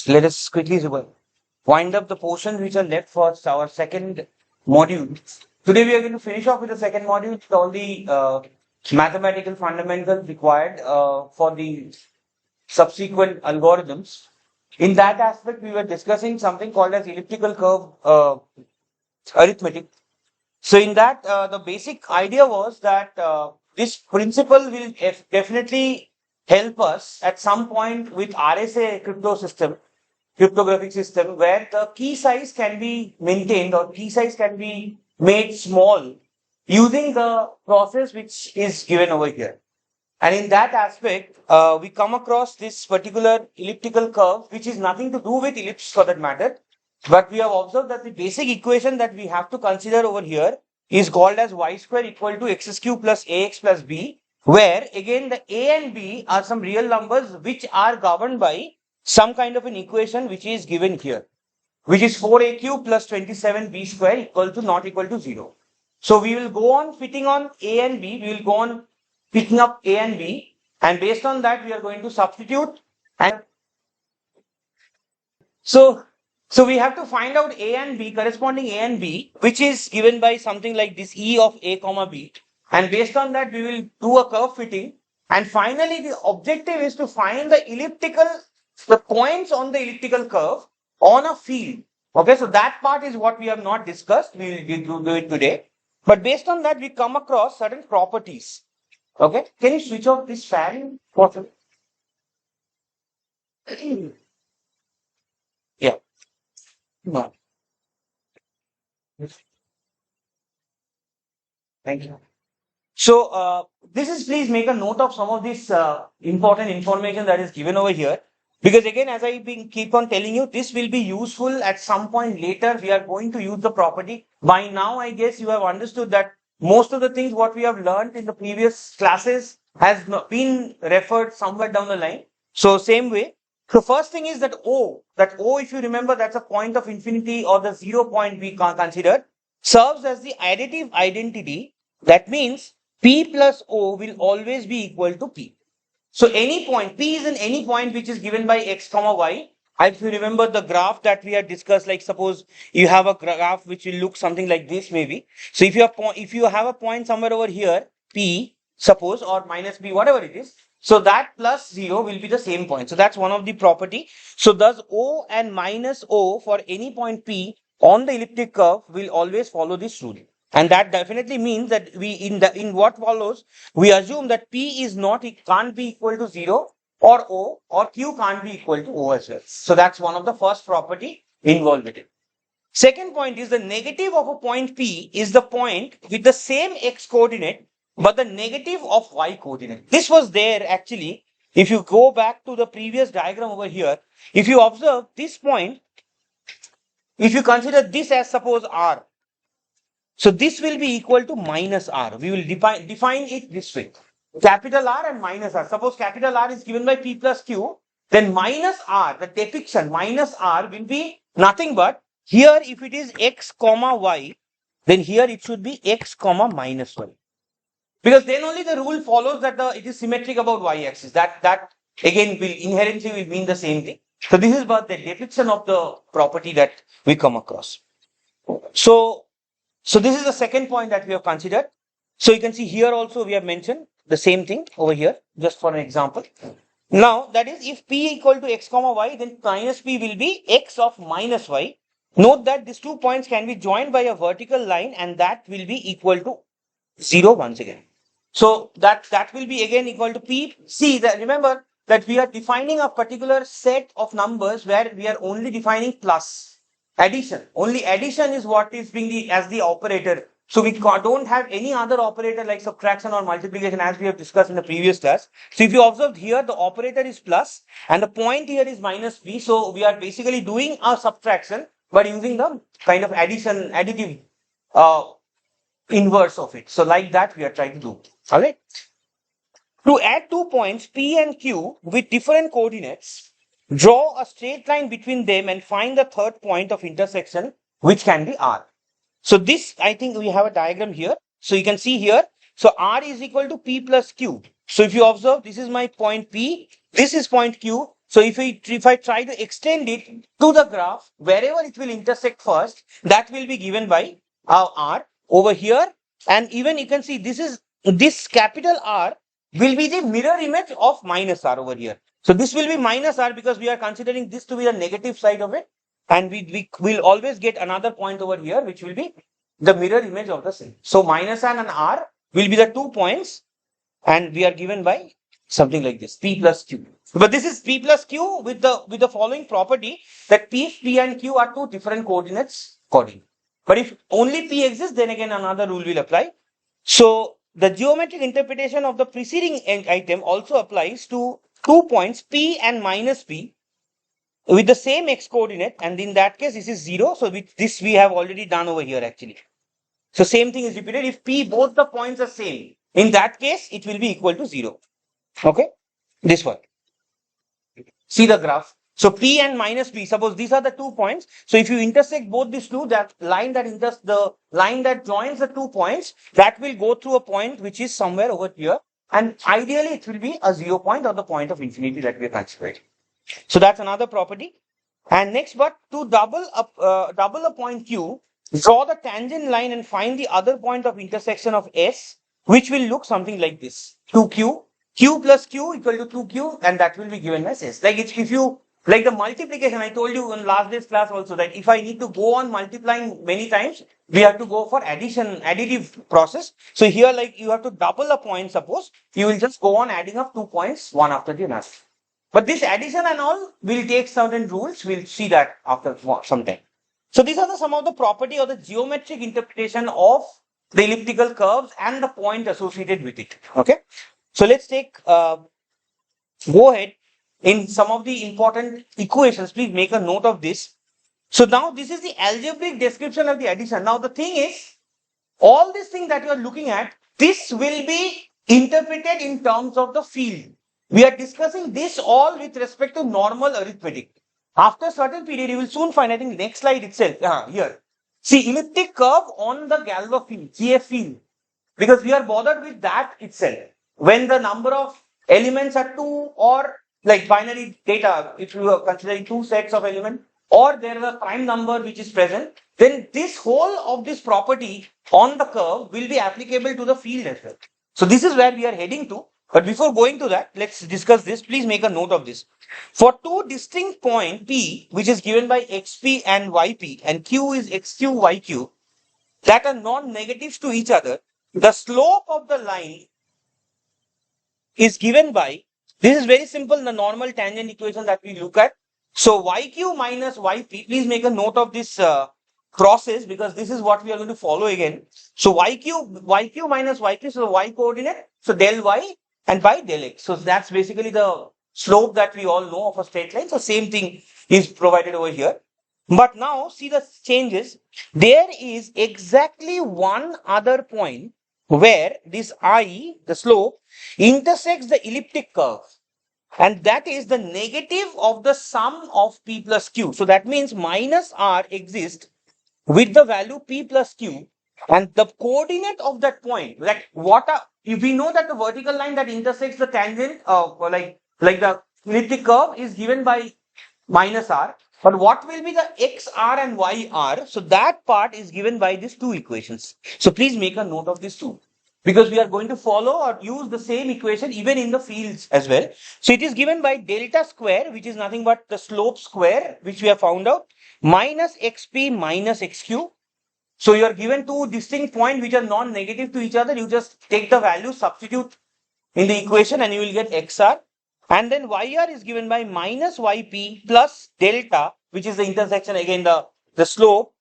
let us quickly wind up the portions which are left for our second module. Today we are going to finish off with the second module with all the mathematical fundamentals required for the subsequent algorithms. In that aspect, we were discussing something called as elliptical curve arithmetic. So in that, the basic idea was that this principle will definitely help us at some point with RSA cryptographic system, where the key size can be maintained or key size can be made small using the process which is given over here. And in that aspect, we come across this particular elliptical curve, which is nothing to do with ellipse for that matter. But we have observed that the basic equation that we have to consider over here is called as y square equal to x cube plus ax plus b, where again the a and b are some real numbers which are governed by some kind of an equation which is given here, which is 4a cube plus 27b square equal to not equal to 0. So we will go on fitting on a and b, we will go on picking up a and b, and based on that we are going to substitute. And so we have to find out a and b, corresponding a and b, which is given by something like this e of a comma b, and based on that we will do a curve fitting, and finally the objective is to find the points on the elliptical curve on a field. Okay, so that part is what we have not discussed. We will do it today, but based on that we come across certain properties. Okay, can you switch off this fan? Yeah. No. Thank you. So, please make a note of some of this important information that is given over here. Because again, as I keep on telling you, this will be useful at some point later. We are going to use the property. By now, I guess you have understood that most of the things what we have learned in the previous classes has been referred somewhere down the line. So, same way. So, first thing is that O, if you remember, that's a point of infinity or the 0 point we considered, serves as the additive identity. That means P plus O will always be equal to P. So any point, P is in any point which is given by x comma y. If you remember the graph that we had discussed, like suppose you have a graph which will look something like this maybe. So if you have a point somewhere over here, P, suppose, or minus B, whatever it is, so that plus 0 will be the same point. So that's one of the property. So thus O and minus O for any point P on the elliptic curve will always follow this rule. And that definitely means that in what follows, we assume that P can't be equal to 0 or O, or Q can't be equal to O as well. So that's one of the first property involved with it. Second point is the negative of a point P is the point with the same x coordinate, but the negative of y coordinate. This was there actually. If you go back to the previous diagram over here, if you observe this point, if you consider this as suppose R, so this will be equal to minus R. We will define it this way. Capital R and minus R. Suppose capital R is given by P plus Q, then minus R, the depiction minus R will be nothing but, here if it is x comma y, then here it should be x comma minus y. Because then only the rule follows that it is symmetric about y axis. That again will inherently mean the same thing. So this is about the depiction of the property that we come across. So this is the second point that we have considered. So you can see here also we have mentioned the same thing over here, just for an example. Now that is if P equal to x comma y, then minus P will be x of minus y. Note that these 2 points can be joined by a vertical line, and that will be equal to 0 once again. So that will be again equal to P. See that, remember that we are defining a particular set of numbers where we are only defining plus. Addition. Only addition is what is being as the operator. So we don't have any other operator like subtraction or multiplication as we have discussed in the previous class. So if you observe here, the operator is plus and the point here is minus B. So we are basically doing a subtraction but using the kind of additive inverse of it. So like that we are trying to do. Alright. To add 2 points P and Q with different coordinates, draw a straight line between them and find the third point of intersection, which can be R. So this, I think we have a diagram here. So you can see here. So R is equal to P plus Q. So if you observe, this is my point P. This is point Q. So if I try to extend it to the graph, wherever it will intersect first, that will be given by our R over here. And even you can see this capital R will be the mirror image of minus R over here. So this will be minus R because we are considering this to be the negative side of it. And we will always get another point over here, which will be the mirror image of the same. So minus R and R will be the 2 points, and we are given by something like this, P plus Q. But this is P plus Q with the following property that P and Q are two different coordinates. But if only P exists, then again another rule will apply. So the geometric interpretation of the preceding item also applies to 2 points P and minus P with the same x coordinate, and in that case this is 0. So with this we have already done over here actually. So same thing is repeated. If P both the points are same, in that case it will be equal to 0. Okay, this one. See the graph. So P and minus P, suppose these are the 2 points. So if you intersect both these two, that line that joins the 2 points, that will go through a point which is somewhere over here. And ideally it will be a 0 point or the point of infinity that we are considering. So that's another property. And next, but to double a point Q, draw the tangent line and find the other point of intersection of S, which will look something like this. 2Q, Q plus Q equal to 2Q, and that will be given as S. Like if you, like the multiplication, I told you in last day's class also that if I need to go on multiplying many times, we have to go for additive process. So here, like you have to double a point, suppose, you will just go on adding up 2 points, one after the other. But this addition and all will take certain rules. We'll see that after some time. So these are some of the property or the geometric interpretation of the elliptical curves and the point associated with it. Okay. So let's go ahead in some of the important equations. Please make a note of this. So now this is the algebraic description of the addition. Now the thing is, all this thing that you are looking at, this will be interpreted in terms of the field. We are discussing this all with respect to normal arithmetic. After a certain period, you will soon find, I think next slide itself, here. See, elliptic curve on the Galois field, GF field, because we are bothered with that itself. When the number of elements are 2 or like binary data, if you are considering 2 sets of elements, or there is a prime number which is present, then this whole of this property on the curve will be applicable to the field as well. So this is where we are heading to. But before going to that, let's discuss this. Please make a note of this. For two distinct points P, which is given by XP and YP, and Q is XQ, YQ, that are non-negatives to each other, the slope of the line is given by, this is very simple, the normal tangent equation that we look at. So YQ minus YP, please make a note of this process because this is what we are going to follow again. So YQ minus YP, so the Y coordinate, so del Y and by del X. So that's basically the slope that we all know of a straight line. So same thing is provided over here. But now see the changes. There is exactly one other point where this I, the slope, intersects the elliptic curve. And that is the negative of the sum of P plus Q. So that means minus R exists with the value P plus Q, and the coordinate of that point, like if we know that the vertical line that intersects the tangent, like the elliptic curve is given by minus R, but what will be the XR and YR? So that part is given by these two equations. So please make a note of this too, because we are going to follow or use the same equation even in the fields as well. So it is given by delta square, which is nothing but the slope square, which we have found out, minus XP minus XQ. So you are given two distinct points which are non-negative to each other. You just take the value, substitute in the equation, and you will get XR. And then YR is given by minus YP plus delta, which is the intersection, again the slope,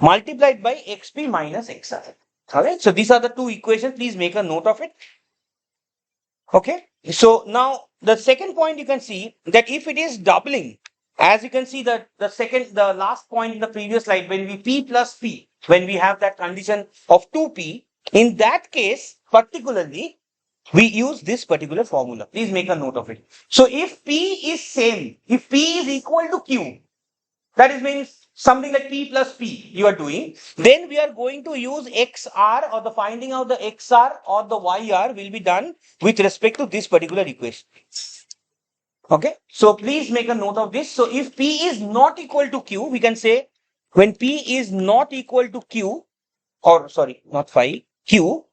multiplied by XP minus XR. Alright, so these are the two equations. Please make a note of it. Okay, so now the second point, you can see that if it is doubling, as you can see that the last point in the previous slide, when we P plus P, when we have that condition of 2P, in that case, particularly, we use this particular formula. Please make a note of it. So if P is same, if P is equal to Q, that is means something like P plus P you are doing, then we are going to use XR, or the finding out the XR or the YR will be done with respect to this particular equation. Okay, so please make a note of this. So if P is not equal to Q, we can say when P is not equal to Q, or sorry, not phi, Q,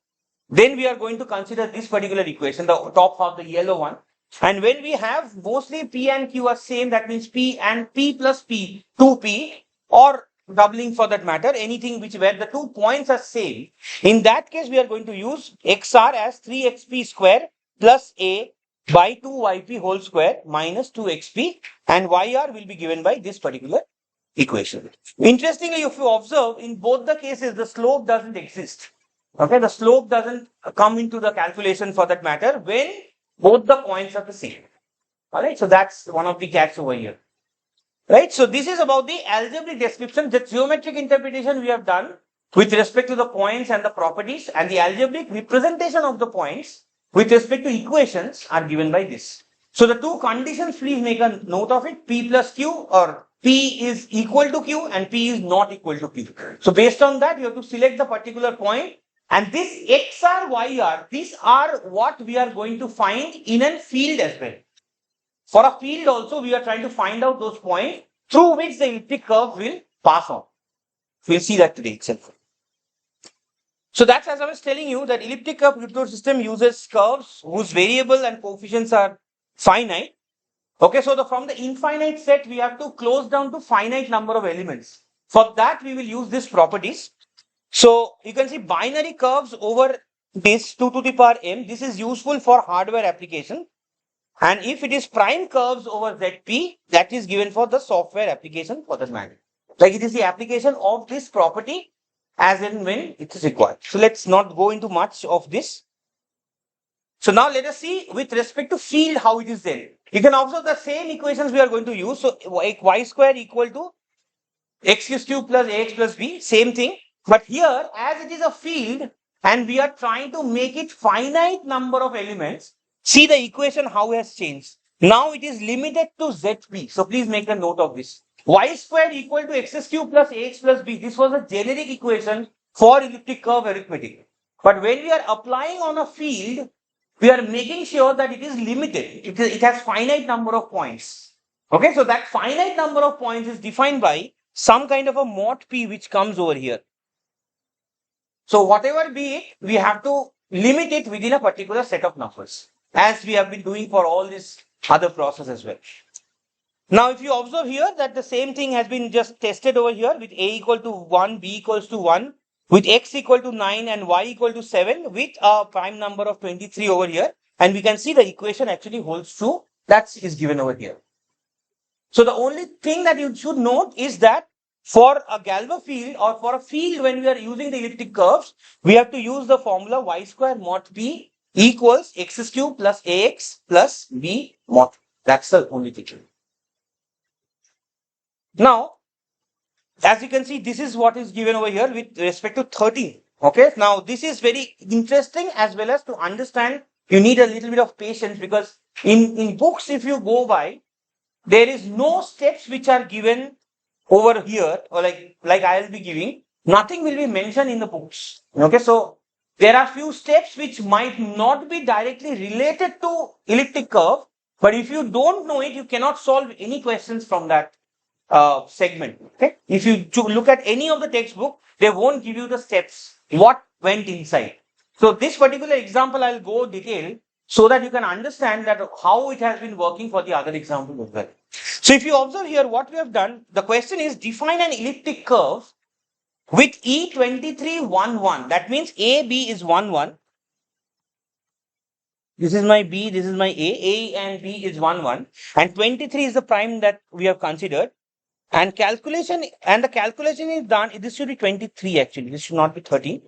then we are going to consider this particular equation, the top half, the yellow one. And when we have mostly P and Q are same, that means P and P plus P, 2P, or doubling for that matter, anything which where the 2 points are same. In that case, we are going to use XR as 3XP square plus A by 2YP whole square minus 2XP, and YR will be given by this particular equation. Interestingly, if you observe, in both the cases, the slope doesn't exist. Okay, the slope doesn't come into the calculation for that matter when both the points are the same. All right, so that's one of the catch over here. Right, so this is about the algebraic description. The geometric interpretation we have done with respect to the points and the properties, and the algebraic representation of the points with respect to equations are given by this. So the two conditions, please make a note of it: P plus Q, or P is equal to Q and P is not equal to Q. So based on that, you have to select the particular point, and this XR, YR, these are what we are going to find in a field as well. For a field also, we are trying to find out those points through which the elliptic curve will pass on. We'll see that today itself. So that's, as I was telling you, that elliptic curve Euclid system uses curves whose variable and coefficients are finite. Okay, so from the infinite set, we have to close down to finite number of elements. For that, we will use these properties. So you can see binary curves over this 2 to the power m. This is useful for hardware application. And if it is prime curves over ZP, that is given for the software application for the matter. Like it is the application of this property as and when it is required. So let's not go into much of this. So now let us see with respect to field how it is there. You can observe the same equations we are going to use. So y square equal to x cube plus ax plus b, same thing. But here, as it is a field and we are trying to make it finite number of elements, see the equation how it has changed. Now it is limited to ZP. So please make a note of this. Y square equal to x cube plus ax plus b. This was a generic equation for elliptic curve arithmetic. But when we are applying on a field, we are making sure that it is limited. It has finite number of points. Okay, so that finite number of points is defined by some kind of a mod P which comes over here. So whatever be it, we have to limit it within a particular set of numbers, as we have been doing for all this other process as well. Now, if you observe here that the same thing has been just tested over here with A equal to 1, B equals to 1, with X equal to 9 and Y equal to 7 with a prime number of 23 over here. And we can see the equation actually holds true. That is given over here. So the only thing that you should note is that for a Galois field or for a field when we are using the elliptic curves, we have to use the formula y square mod P equals x cube plus ax plus b mod. That's the only thing. Now, as you can see, this is what is given over here with respect to 13. Okay. Now, this is very interesting as well as to understand. You need a little bit of patience because in books, if you go by, there is no steps which are given over here or like I will be giving. Nothing will be mentioned in the books. Okay. So, there are few steps which might not be directly related to elliptic curve. But if you don't know it, you cannot solve any questions from that segment. Okay. If you look at any of the textbook, they won't give you the steps, what went inside. So this particular example, I'll go detailed so that you can understand that how it has been working for the other example as well. So if you observe here, what we have done, the question is define an elliptic curve with E23 1 1. That means AB is 1 1. This is my B, this is my A and B is 1 1. And 23 is the prime that we have considered. And the calculation is done, this should be 23 actually, this should not be 13.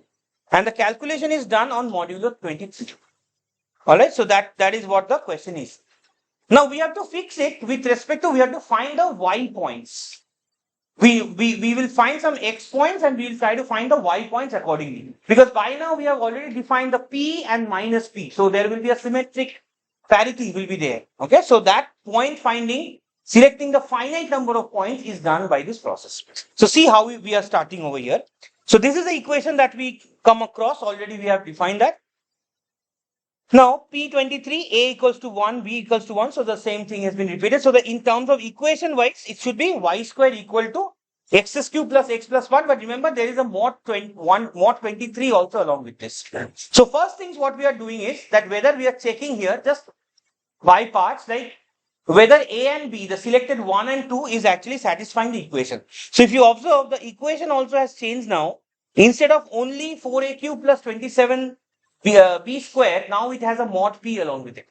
And the calculation is done on modulo 23. Alright, so that is what the question is. Now we have to fix it with respect to, we have to find the y points. We will find some x points and we will try to find the y points accordingly. Because by now we have already defined the p and minus p. So there will be a symmetric parity will be there. Okay, so that point finding, selecting the finite number of points is done by this process. So see how we are starting over here. So this is the equation that we come across. Already we have defined that. Now P23, A equals to 1, B equals to 1. So the same thing has been repeated. So in terms of equation wise, it should be y square equal to x cube plus x plus 1. But remember, there is a mod 21, mod 23 also along with this. So first things what we are doing is that whether we are checking here just by parts, like whether A and B, the selected 1 and 2 is actually satisfying the equation. So if you observe, the equation also has changed now. Instead of only 4aq plus 27 b square, now it has a mod p along with it.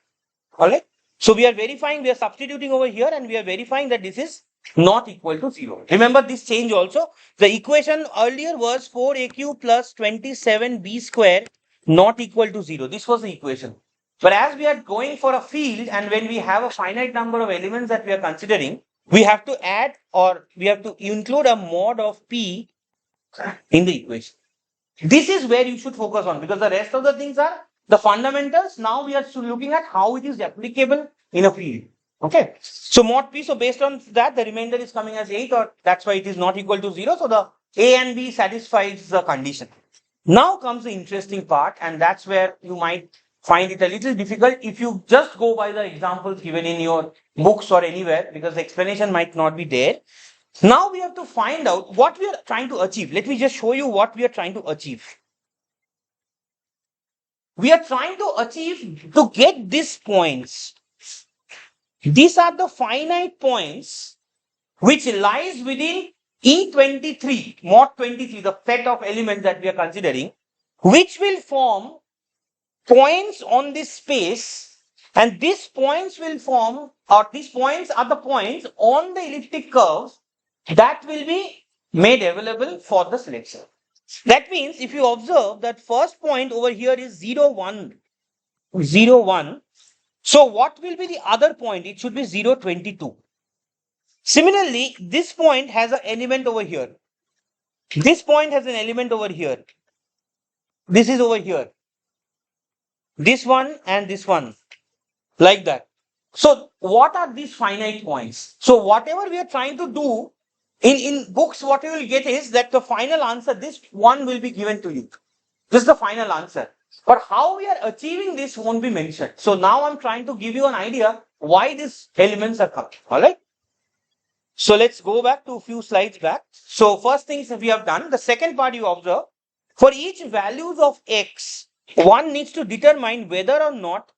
Alright. So we are verifying, we are substituting over here and we are verifying that this is not equal to 0. Remember this change also. The equation earlier was 4aq plus 27b square not equal to 0. This was the equation. But as we are going for a field and when we have a finite number of elements that we are considering, we have to add or we have to include a mod of p in the equation. This is where you should focus on, because the rest of the things are the fundamentals. Now we are looking at how it is applicable in a field. Okay. So mod p, so based on that, the remainder is coming as 8, or that's why it is not equal to 0. So the A and B satisfies the condition. Now comes the interesting part, and that's where you might find it a little difficult if you just go by the examples given in your books or anywhere, because the explanation might not be there. Now we have to find out what we are trying to achieve. Let me just show you what we are trying to achieve. We are trying to achieve to get these points. These are the finite points which lies within E23, mod 23, the set of elements that we are considering, which will form points on this space, and these points will form, or these points are the points on the elliptic curves that will be made available for the selection. That means if you observe that first point over here is 0, 1, 0, 1. So what will be the other point? It should be 0, 22. Similarly, this point has an element over here. This point has an element over here. This is over here. This one and this one. Like that. So what are these finite points? So whatever we are trying to do, in books, what you will get is that the final answer, this one will be given to you. This is the final answer. But how we are achieving this won't be mentioned. So now I'm trying to give you an idea why these elements are coming. Alright. So let's go back to a few slides back. So first things we have done, the second part you observe, for each values of x, one needs to determine whether or not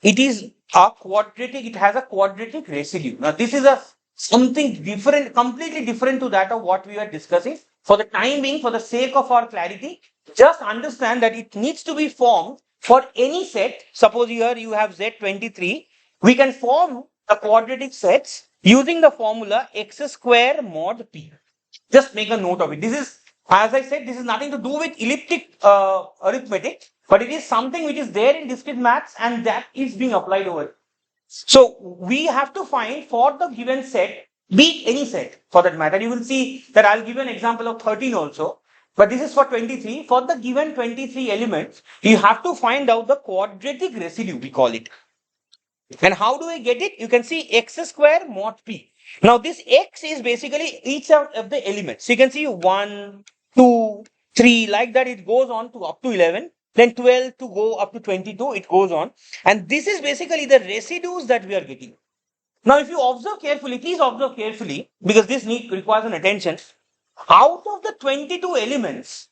it is a quadratic, it has a quadratic residue. Now this is something different, completely different to that of what we are discussing. For the time being, for the sake of our clarity, just understand that it needs to be formed for any set. Suppose here you have Z23, we can form the quadratic sets using the formula x square mod p. Just make a note of it. This is, as I said, this is nothing to do with elliptic arithmetic, but it is something which is there in discrete maths and that is being applied over. So we have to find for the given set, be any set for that matter. You will see that I'll give you an example of 13 also, but this is for 23. For the given 23 elements, you have to find out the quadratic residue, we call it. And how do I get it? You can see x square mod p. Now this x is basically each of the elements. So you can see 1, 2, 3, like that it goes on to up to 11. Then 12 to go up to 22, it goes on. And this is basically the residues that we are getting. Now if you observe carefully, please observe carefully, because this requires an attention. Out of the 22 elements,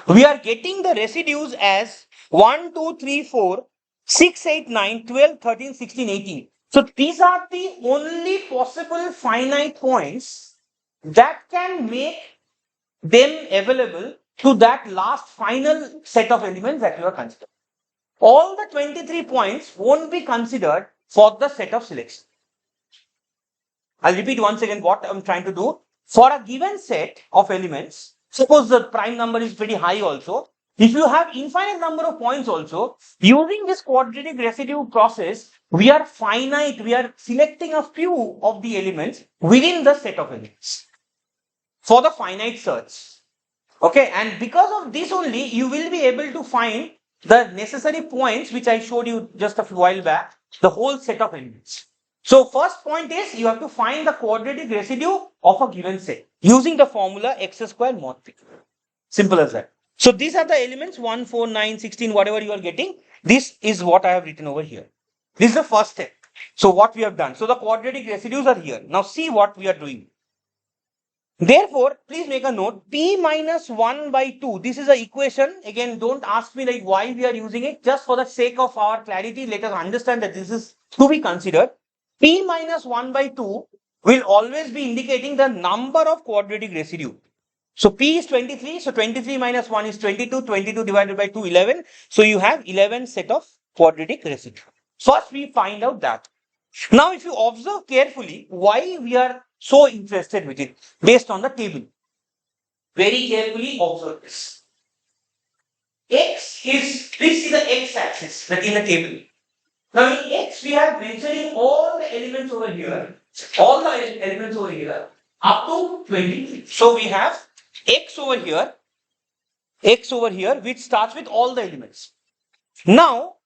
we are getting the residues as 1, 2, 3, 4, 6, 8, 9, 12, 13, 16, 18. So these are the only possible finite points that can make them available to that last final set of elements that you are considering. All the 23 points won't be considered for the set of selection. I'll repeat once again what I'm trying to do. For a given set of elements, suppose the prime number is pretty high also, if you have infinite number of points also, using this quadratic residue process, we are finite, we are selecting a few of the elements within the set of elements for the finite search. Okay, and because of this only, you will be able to find the necessary points which I showed you just a while back, the whole set of elements. So first point is you have to find the quadratic residue of a given set using the formula x square mod p. Simple as that. So these are the elements 1, 4, 9, 16, whatever you are getting. This is what I have written over here. This is the first step. So what we have done. So the quadratic residues are here. Now see what we are doing. Therefore, please make a note, p minus 1 by 2. This is an equation. Again, don't ask me like why we are using it. Just for the sake of our clarity, let us understand that this is to be considered. P minus 1 by 2 will always be indicating the number of quadratic residue. So P is 23. So 23 minus 1 is 22. 22 divided by 2, 11. So you have 11 set of quadratic residue. First, we find out that. Now, if you observe carefully why we are so interested with it based on the table. Very carefully observe this. X is, please see the X axis in the table. Now in X we are mentioning all the elements over here. All the elements over here up to 23. So we have X over here which starts with all the elements. Now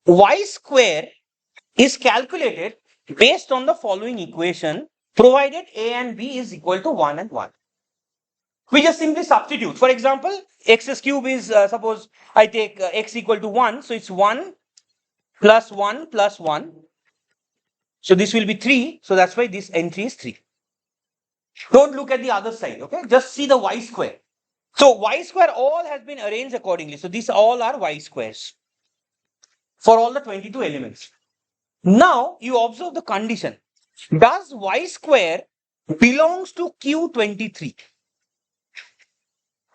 Y square is calculated based on the following equation provided A and B is equal to 1 and 1. We just simply substitute. For example, x cube is, suppose I take x equal to 1. So it's 1 plus 1 plus 1. So this will be 3. So that's why this entry is 3. Don't look at the other side. Okay. Just see the y square. So y square all has been arranged accordingly. So these all are y squares for all the 22 elements. Now you observe the condition. Does y square belongs to Q23?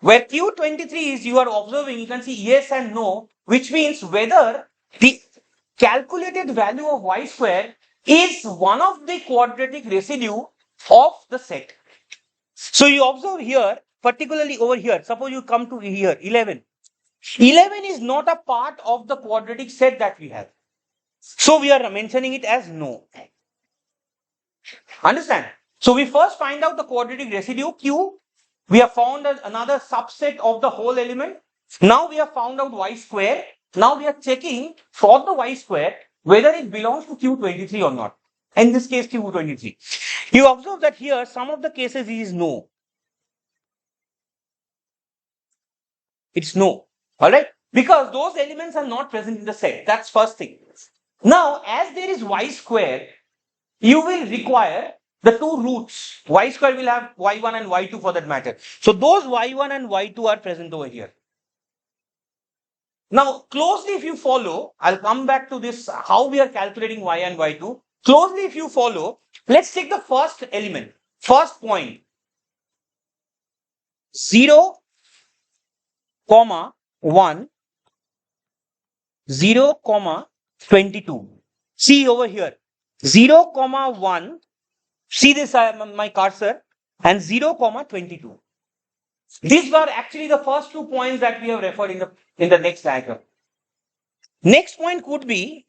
Where Q23 is, you are observing, you can see yes and no, which means whether the calculated value of y square is one of the quadratic residue of the set. So you observe here, particularly over here, suppose you come to here, 11. 11 is not a part of the quadratic set that we have. So we are mentioning it as no. Understand? So we first find out the quadratic residue Q. We have found another subset of the whole element. Now we have found out y square. Now we are checking for the y square whether it belongs to Q23 or not. In this case, Q23. You observe that here some of the cases is no. It's no. Alright? Because those elements are not present in the set. That's first thing. Now, as there is y square, you will require the two roots. Y square will have y1 and y2 for that matter. So those y1 and y2 are present over here. Now, closely if you follow, I'll come back to this, how we are calculating y and y2. Closely if you follow, let's take the first element, first point. 0, 1, 0, 22. See over here. 0, 1, see this my cursor, and 0, 22. These were actually the first 2 points that we have referred in the next diagram. Next point could be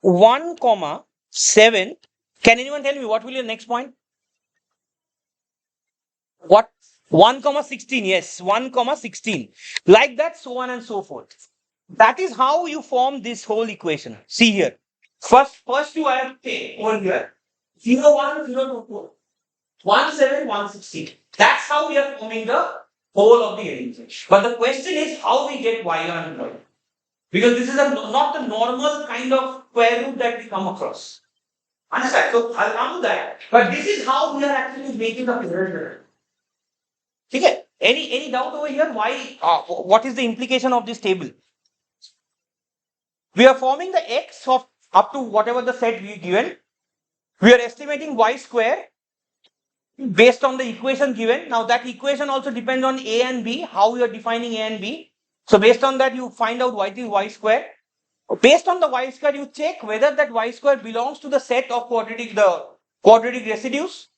1, 7. Can anyone tell me what will be the next point? What? 1, 16. Yes, 1, 16. Like that, so on and so forth. That is how you form this whole equation. See here. First two I have taken over here. 0, 1, 0, 2, 1, 7, 1, 16. That's how we are forming the whole of the element. But the question is how we get y1 and y2. Because this is not the normal kind of square root that we come across. Understand? So I'll come to that. But this is how we are actually making the perimeter. Okay. Any doubt over here? Why? What is the implication of this table? We are forming the x of up to whatever the set we given. We are estimating y square based on the equation given. Now that equation also depends on a and b, how you are defining a and b. So based on that you find out what is y square. Based on the y square you check whether that y square belongs to the set of quadratic residues.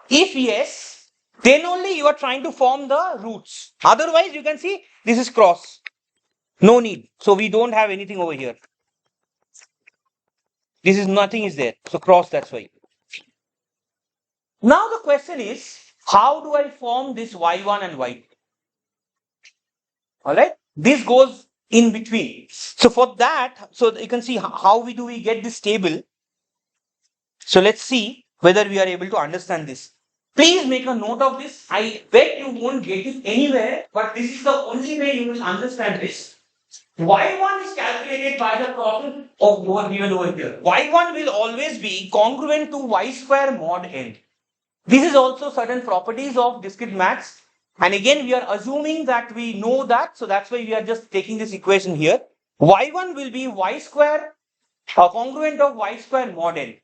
If yes, then only you are trying to form the roots. Otherwise you can see this is cross. No need. So we don't have anything over here. This is nothing is there. So cross, that's why. Now the question is, how do I form this y1 and y2? Alright. This goes in between. So for that, so you can see how we get this table. So let's see whether we are able to understand this. Please make a note of this. I bet you won't get it anywhere, but this is the only way you will understand this. y1 is calculated by the process of what given over here. y1 will always be congruent to y square mod n. This is also certain properties of discrete maths. And again, we are assuming that we know that. So that's why we are just taking this equation here. y1 will be y square, congruent of y square mod n.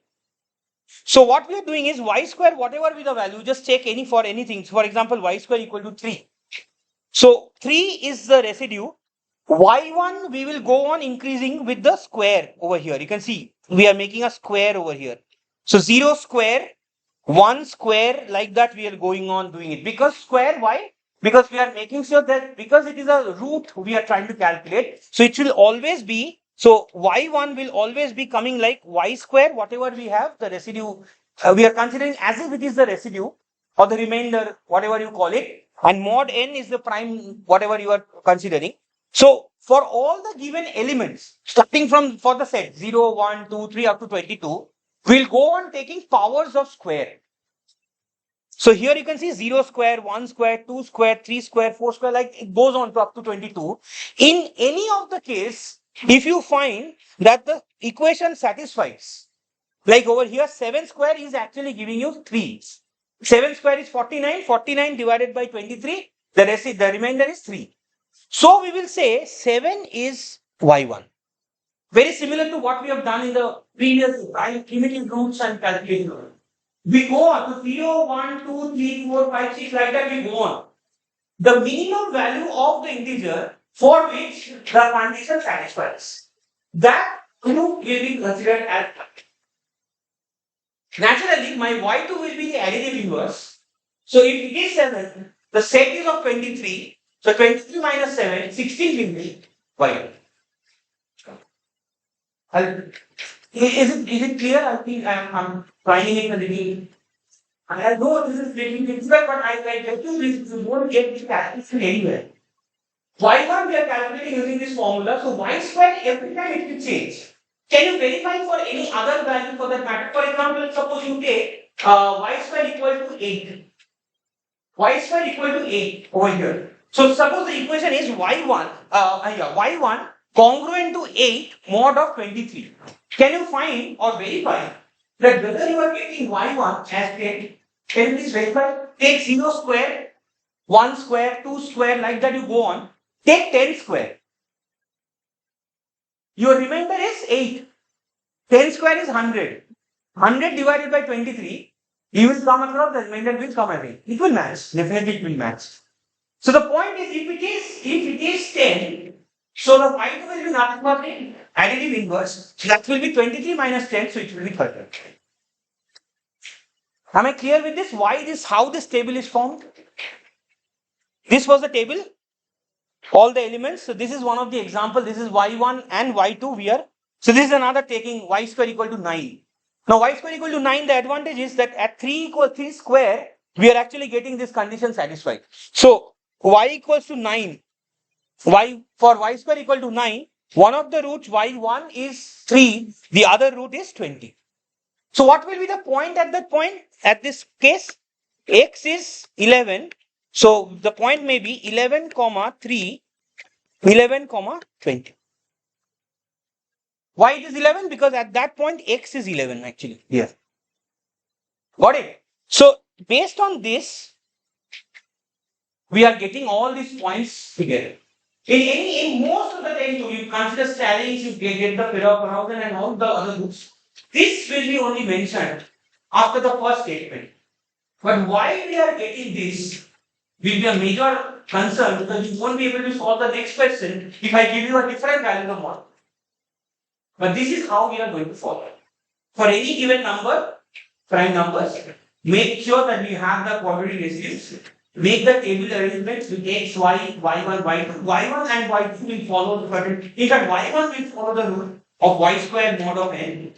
So what we are doing is y square, whatever be the value, just check any for anything. So for example, y square equal to 3. So 3 is the residue. y1 we will go on increasing with the square over here. You can see we are making a square over here. So 0 square, 1 square, like that we are going on doing it. Because square, why? Because we are making sure that because it is a root we are trying to calculate. So it will always be, so y1 will always be coming like y square, whatever we have, the residue, we are considering as if it is the residue or the remainder, whatever you call it. And mod n is the prime, whatever you are considering. So for all the given elements, starting from for the set 0, 1, 2, 3 up to 22, we'll go on taking powers of square. So here you can see 0 square, 1 square, 2 square, 3 square, 4 square, like it goes on to up to 22. In any of the case, if you find that the equation satisfies, like over here 7 square is actually giving you 3. 7 square is 49, 49 divided by 23, the remainder is 3. So we will say 7 is y1. Very similar to what we have done in the previous primitive roots and calculating. We go on to 0, 1, 2, 3, 4, 5, 6, like that we go on. The minimum value of the integer for which the condition satisfies. That will be considered as. Naturally, my y2 will be the additive inverse. So if it is 7, the set is of 23. So 23 minus 7, 16 will be y1. Is it clear? I think I'm finding it a little. I know this is little difficult, but I get you this. You won't get this calculation anywhere. y1 we are calculating using this formula. So y square every time it will change. Can you verify for any other value for that matter? For example, suppose you take y square equal to 8. Y square equal to 8 over here. So suppose the equation is y1 congruent to 8 mod of 23. Can you find or verify that whether you are getting y1 as 10? Can you please verify? Take 0 square, 1 square, 2 square, like that you go on. Take 10 square. Your remainder is 8. 10 square is 100. 100 divided by 23, you will come across, the remainder will come away. It will match. Definitely it will match. So the point is, if it is 10, so the y2 will be nothing but additive inverse. So that will be 23 minus 10, so it will be 30. Am I clear with this? How this table is formed? This was the table. All the elements. So this is one of the examples. This is y1 and y2 here. So this is another taking y square equal to 9. Now y square equal to 9, the advantage is that at 3 equals 3 square, we are actually getting this condition satisfied. So y equals to 9. For y square equal to 9, one of the roots y1 is 3, the other root is 20. So what will be the point at that point? At this case, x is 11. So the point may be 11, 3, 11, 20. Why it is 11? Because at that point, x is 11 actually. Yeah. Got it? So based on this, we are getting all these points together. In most of the time, you consider challenge, you get the Pirophorousand and all the other groups. This will be only mentioned after the first statement. But why we are getting this will be a major concern, because you won't be able to solve the next question if I give you a different value of 1. But this is how we are going to follow. For any given number, prime numbers, make sure that we have the quadratic residues. Make the table arrangements with x, y, y1, y2. y1 and y2 will follow the certain. In fact, y1 will follow the rule of y square mod of n.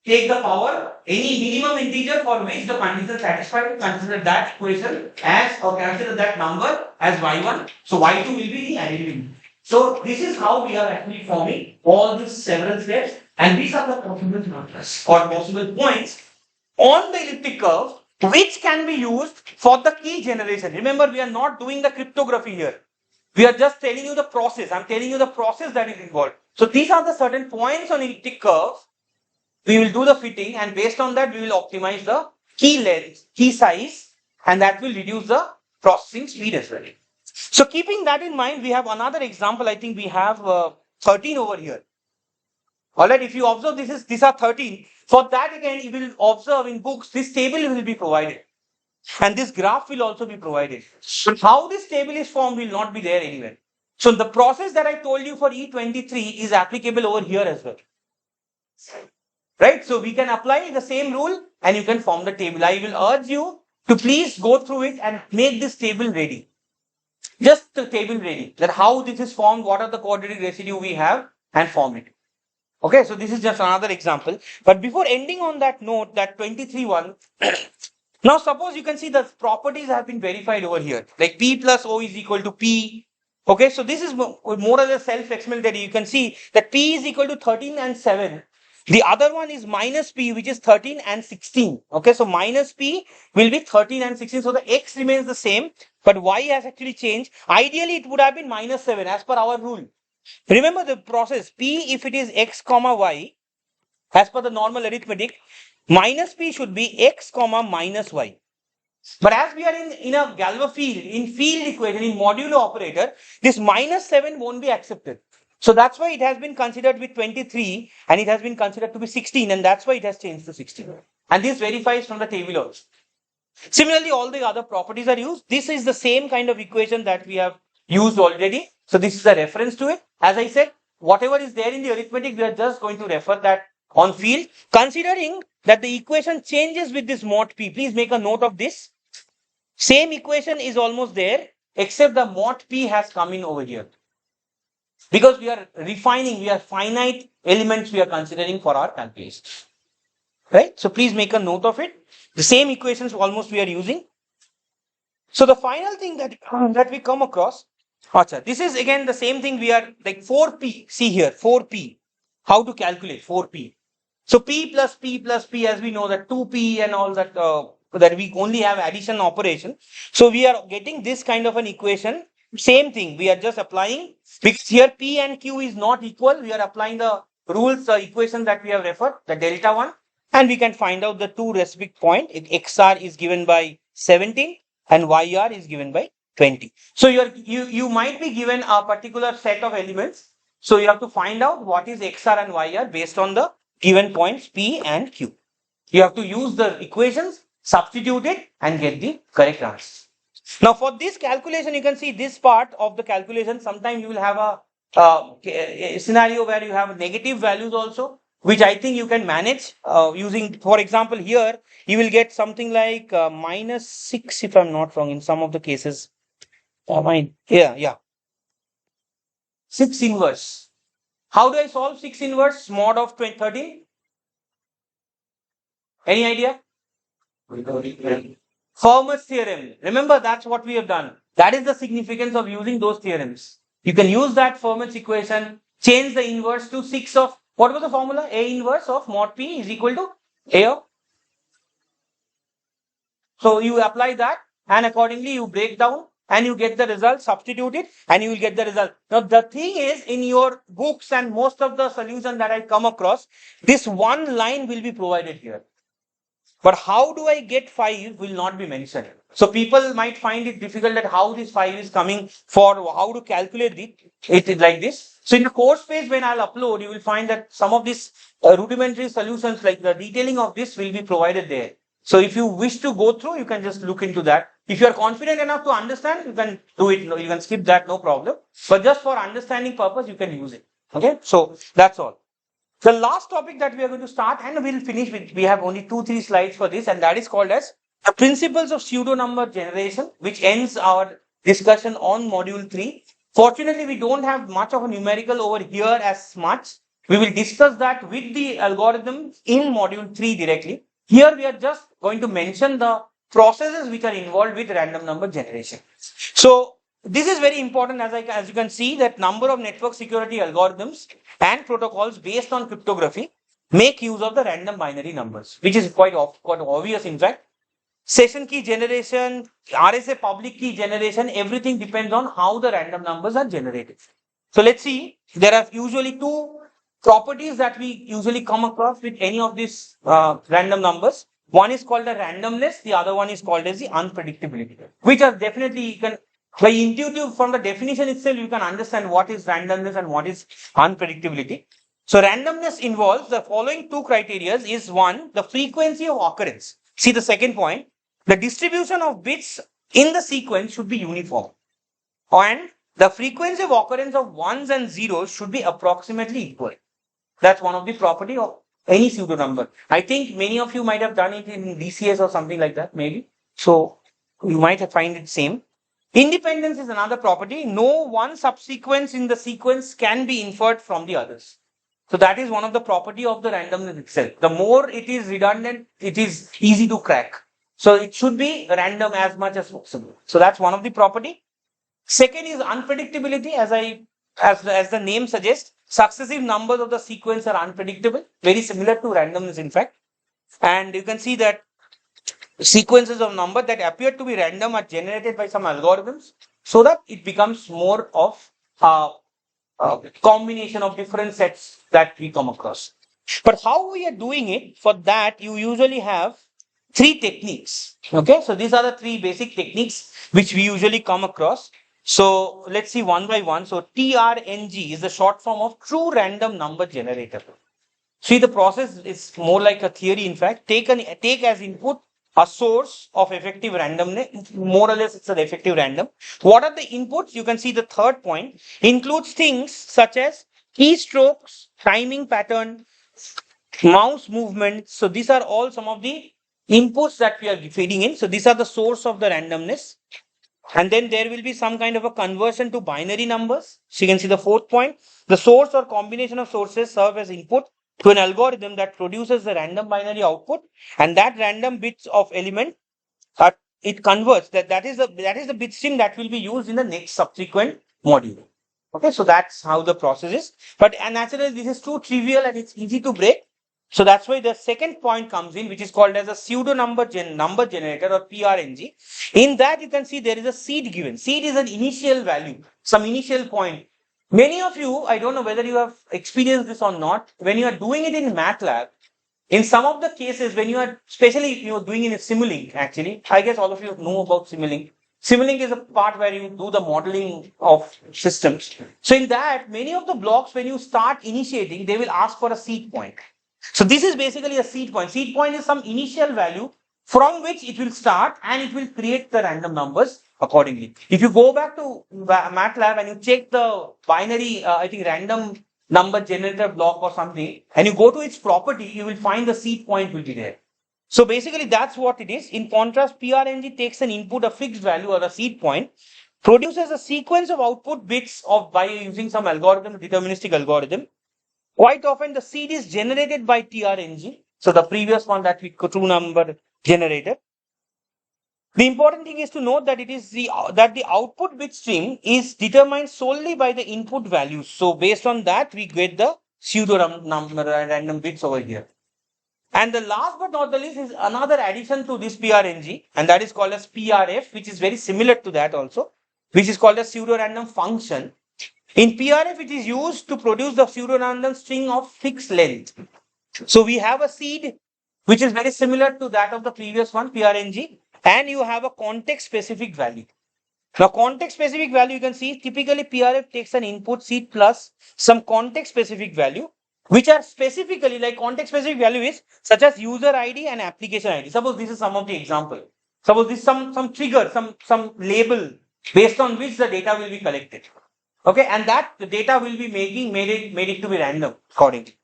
Take the power, any minimum integer for which the condition satisfied, consider that equation as, or consider that number as y1. So y2 will be the additive. So this is how we are actually forming all these several steps, and these are the possible numbers or possible points on the elliptic curve which can be used for the key generation. Remember, we are not doing the cryptography here. We are just telling you the process. I'm telling you the process that is involved. So these are the certain points on elliptic curve. We will do the fitting, and based on that, we will optimize the key length, key size, and that will reduce the processing speed as well. So keeping that in mind, we have another example. I think we have 13 over here. All right, if you observe, these are 13. For that again, you will observe in books, this table will be provided. And this graph will also be provided. But how this table is formed will not be there anywhere. So the process that I told you for E23 is applicable over here as well. Right? So we can apply the same rule and you can form the table. I will urge you to please go through it and make this table ready. Just the table ready. That how this is formed, what are the quadratic residue we have, and form it. Okay, so this is just another example. But before ending on that note, that 23 one, now suppose you can see the properties have been verified over here. Like P plus O is equal to P. Okay, so this is more or less self-explanatory. You can see that P is equal to 13 and 7. The other one is minus P, which is 13 and 16. Okay, so minus P will be 13 and 16. So the X remains the same, but Y has actually changed. Ideally, it would have been minus 7 as per our rule. Remember the process. P, if it is X comma Y, as per the normal arithmetic, minus P should be X comma minus Y. But as we are in a Galois field, in field equation, in modulo operator, this minus 7 won't be accepted. So that's why it has been considered with 23 and it has been considered to be 16, and that's why it has changed to 16. And this verifies from the table also. Similarly, all the other properties are used. This is the same kind of equation that we have used already. So this is a reference to it. As I said, whatever is there in the arithmetic, we are just going to refer that on field. Considering that the equation changes with this mod P, please make a note of this. Same equation is almost there, except the mod P has come in over here. Because we are refining, we are finite elements we are considering for our calculations. Right? So please make a note of it. The same equations almost we are using. So the final thing that we come across, this is again the same thing. We are like 4P. See here, 4P. How to calculate 4P? So P plus P plus P, as we know that 2P and all that, that we only have addition operation. So we are getting this kind of an equation. Same thing. We are just applying, because here P and Q is not equal. We are applying the rules, equation that we have referred, the delta one, and we can find out the two respective point. XR is given by 17 and YR is given by 20. So you might be given a particular set of elements. So you have to find out what is XR and YR based on the given points P and Q. You have to use the equations, substitute it, and get the correct answer. Now for this calculation, you can see this part of the calculation. Sometimes you will have a scenario where you have negative values also, which I think you can manage using, for example, here you will get something like minus 6, if I'm not wrong, in some of the cases. Yeah. 6 inverse. How do I solve 6 inverse mod of 13? Any idea? Fermat's theorem. Remember, that's what we have done. That is the significance of using those theorems. You can use that Fermat's equation, change the inverse to 6 of, what was the formula? A inverse of mod P is equal to A of. So you apply that and accordingly you break down and you get the result, substitute it and you will get the result. Now the thing is, in your books and most of the solution that I come across, this one line will be provided here. But how do I get 5 will not be mentioned. So people might find it difficult that how this 5 is coming, for how to calculate it is like this. So in the course page when I'll upload, you will find that some of these rudimentary solutions, like the detailing of this, will be provided there. So if you wish to go through, you can just look into that. If you are confident enough to understand, you can do it. You can skip that, no problem. But just for understanding purpose, you can use it. Okay, so that's all. The last topic that we are going to start, and we'll finish with, we have only 2-3 slides for this, and that is called as the principles of pseudo number generation, which ends our discussion on module 3. Fortunately, we don't have much of a numerical over here as much. We will discuss that with the algorithm in module 3 directly. Here we are just going to mention the processes which are involved with random number generation. So this is very important, as you can see, that number of network security algorithms and protocols based on cryptography make use of the random binary numbers, which is quite obvious in fact. session key generation, RSA public key generation, everything depends on how the random numbers are generated. So let's see, there are usually two properties that we usually come across with any of these random numbers. One is called the randomness, the other one is called as the unpredictability, which are definitely, you can, by intuitive, from the definition itself, you can understand what is randomness and what is unpredictability. So randomness involves the following two criteria. Is one, the frequency of occurrence. See the second point, the distribution of bits in the sequence should be uniform, and the frequency of occurrence of ones and zeros should be approximately equal. That's one of the property of any pseudo number. I think many of you might have done it in DCS or something like that, maybe. So you might find it same. Independence is another property. No one subsequence in the sequence can be inferred from the others. So that is one of the property of the randomness itself. The more it is redundant, it is easy to crack. So it should be random as much as possible. So that's one of the property. Second is unpredictability. As the name suggests, successive numbers of the sequence are unpredictable, very similar to randomness, in fact. And you can see that sequences of number that appear to be random are generated by some algorithms, so that it becomes more of a combination of different sets that we come across. But how we are doing it, for that you usually have three techniques. Okay, so these are the three basic techniques which we usually come across. So let's see one by one. So TRNG is the short form of true random number generator. See, the process is more like a theory. In fact, take as input a source of effective randomness. More or less, it's an effective random. What are the inputs? You can see the third point includes things such as keystrokes, timing pattern, mouse movement. So these are all some of the inputs that we are feeding in. So these are the source of the randomness. And then there will be some kind of a conversion to binary numbers. So you can see the fourth point. The source or combination of sources serve as input to an algorithm that produces the random binary output, and that random bits of element it converts. That is the bit string that will be used in the next subsequent module. Okay, so that's how the process is. But naturally, this is too trivial and it's easy to break. So that's why the second point comes in, which is called as a pseudo number generator, or PRNG. In that, you can see there is a seed given. Seed is an initial value, some initial point. Many of you, I don't know whether you have experienced this or not, when you are doing it in MATLAB, in some of the cases, when you are, especially if you are doing in a Simulink, actually, I guess all of you know about Simulink. Simulink is a part where you do the modeling of systems. So in that, many of the blocks, when you start initiating, they will ask for a seed point. So this is basically a seed point. Seed point is some initial value from which it will start, and it will create the random numbers accordingly. If you go back to MATLAB and you check the binary, I think random number generator block or something, and you go to its property, you will find the seed point will be there. So basically that's what it is. In contrast, PRNG takes an input, a fixed value or a seed point, produces a sequence of output bits by using some algorithm, deterministic algorithm. Quite often the seed is generated by TRNG. So the previous one that we true number generator. The important thing is to note that the output bit stream is determined solely by the input values. So based on that, we get the pseudo number random bits over here. And the last but not the least is another addition to this PRNG, and that is called as PRF, which is very similar to that also, which is called a pseudo random function. In PRF, it is used to produce the pseudo random string of fixed length. So we have a seed which is very similar to that of the previous one, PRNG, and you have a context specific value. Now, context specific value, you can see typically PRF takes an input seed plus some context specific value, which are specifically, like context specific value is such as user ID and application ID. Suppose this is some of the example. Suppose this is some trigger, some label based on which the data will be collected. Okay, and that the data will be made it to be random accordingly.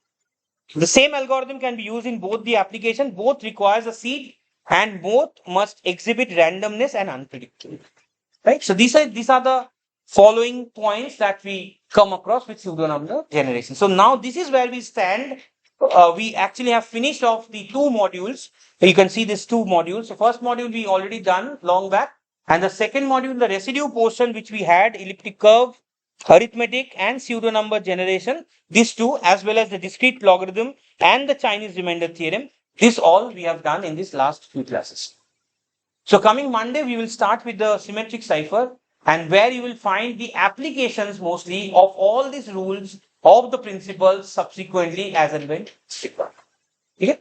The same algorithm can be used in both the application. Both requires a seed, and both must exhibit randomness and unpredictability. Right. So these are the following points that we come across with pseudo number generation. So now this is where we stand. We actually have finished off the two modules. You can see these two modules. So first module we already done long back, and the second module, the residue portion, which we had elliptic curve, arithmetic, and pseudo number generation. These two, as well as the discrete logarithm and the Chinese remainder theorem. This all we have done in these last few classes. So coming Monday, we will start with the symmetric cipher, and where you will find the applications mostly of all these rules of the principles subsequently as and when required. Okay?